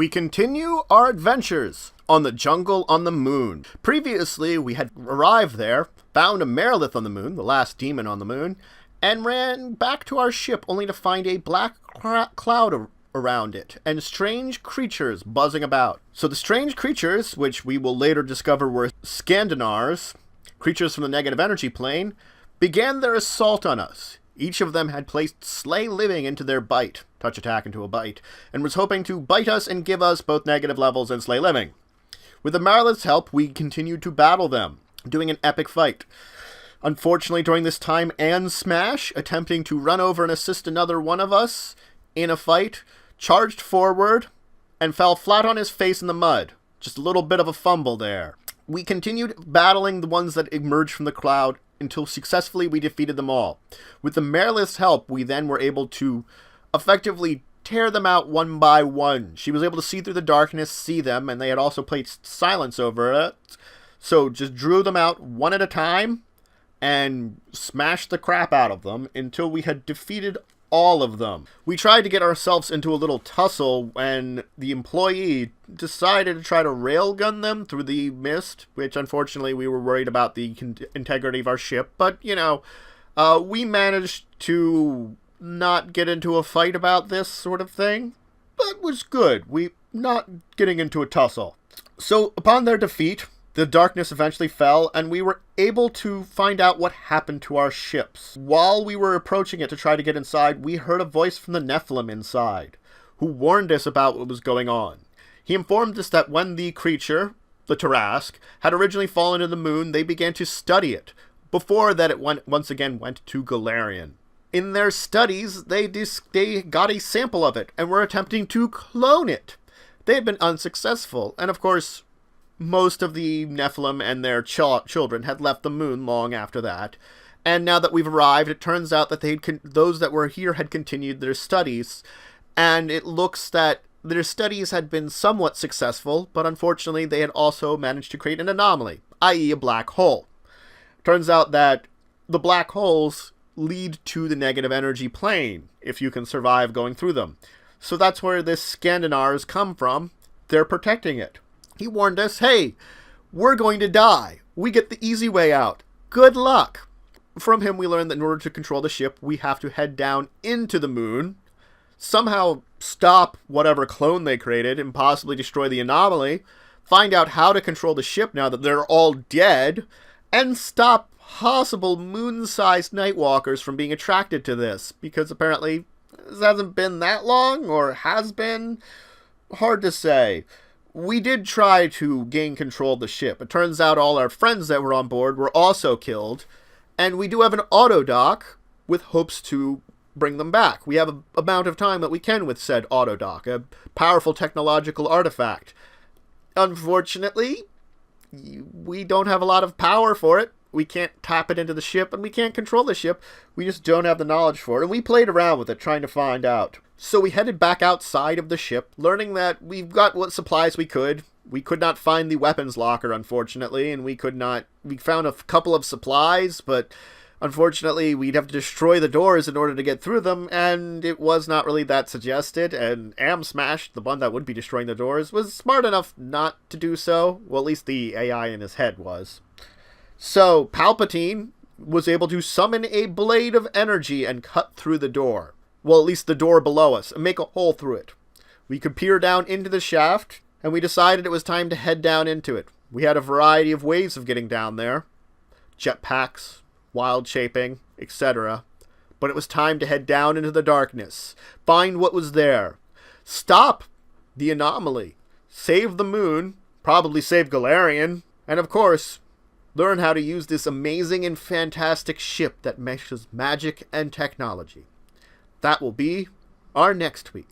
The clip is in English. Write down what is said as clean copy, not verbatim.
We continue our adventures on the jungle on the moon. Previously, we had arrived there, found a Merilith on the moon, the last demon on the moon, and ran back to our ship only to find a black cloud around it and strange creatures buzzing about. So the strange creatures, which we will later discover were Scandinars, creatures from the negative energy plane, began their assault on us. Each of them had placed Slay Living into their bite, touch attack into a bite, and was hoping to bite us and give us both negative levels and Slay Living. With the Merilith's help, we continued to battle them, doing an epic fight. Unfortunately, during this time, Smash, attempting to run over and assist another one of us in a fight, charged forward and fell flat on his face in the mud. Just a little bit of a fumble there. We continued battling the ones that emerged from the cloud until successfully we defeated them all. With the Merilith's help, we then were able to effectively tear them out one by one. She was able to see through the darkness, see them, and they had also placed silence over it. So just drew them out one at a time and smashed the crap out of them until we had defeated all of them. We tried to get ourselves into a little tussle when the employee decided to try to railgun them through the mist, which unfortunately we were worried about the integrity of our ship. But, we managed to not get into a fight about this sort of thing. But was good. We not getting into a tussle. So upon their defeat, the darkness eventually fell, and we were able to find out what happened to our ships. While we were approaching it to try to get inside, we heard a voice from the Nephilim inside, who warned us about what was going on. He informed us that when the creature, the Tarrasque, had originally fallen to the moon, they began to study it. Before that, it once again went to Galarian. In their studies, they got a sample of it, and were attempting to clone it. They had been unsuccessful, and of course, most of the Nephilim and their children had left the moon long after that. And now that we've arrived, it turns out that those that were here had continued their studies. And it looks that their studies had been somewhat successful, but unfortunately they had also managed to create an anomaly, i.e. a black hole. Turns out that the black holes lead to the negative energy plane, if you can survive going through them. So that's where this Scandinars come from. They're protecting it. He warned us, hey, we're going to die. We get the easy way out. Good luck. From him, we learned that in order to control the ship, we have to head down into the moon, somehow stop whatever clone they created, and possibly destroy the anomaly, find out how to control the ship now that they're all dead, and stop possible moon-sized Nightwalkers from being attracted to this, because apparently this hasn't been that long, or has been. Hard to say. We did try to gain control of the ship. It turns out all our friends that were on board were also killed. And we do have an auto-dock with hopes to bring them back. We have an amount of time that we can with said auto-dock, a powerful technological artifact. Unfortunately, we don't have a lot of power for it. We can't tap it into the ship, and we can't control the ship. We just don't have the knowledge for it. And we played around with it, trying to find out. So we headed back outside of the ship, learning that we've got what supplies we could. We could not find the weapons locker, unfortunately, and we found a couple of supplies, but unfortunately we'd have to destroy the doors in order to get through them, and it was not really that suggested, and Smash, the one that would be destroying the doors, was smart enough not to do so. Well, at least the AI in his head was. So Palpatine was able to summon a blade of energy and cut through the door. Well, at least the door below us, and make a hole through it. We could peer down into the shaft, and we decided it was time to head down into it. We had a variety of ways of getting down there. Jetpacks, wild shaping, etc. But it was time to head down into the darkness, find what was there, stop the anomaly, save the moon, probably save Galarian, and of course, learn how to use this amazing and fantastic ship that meshes magic and technology. That will be our next week.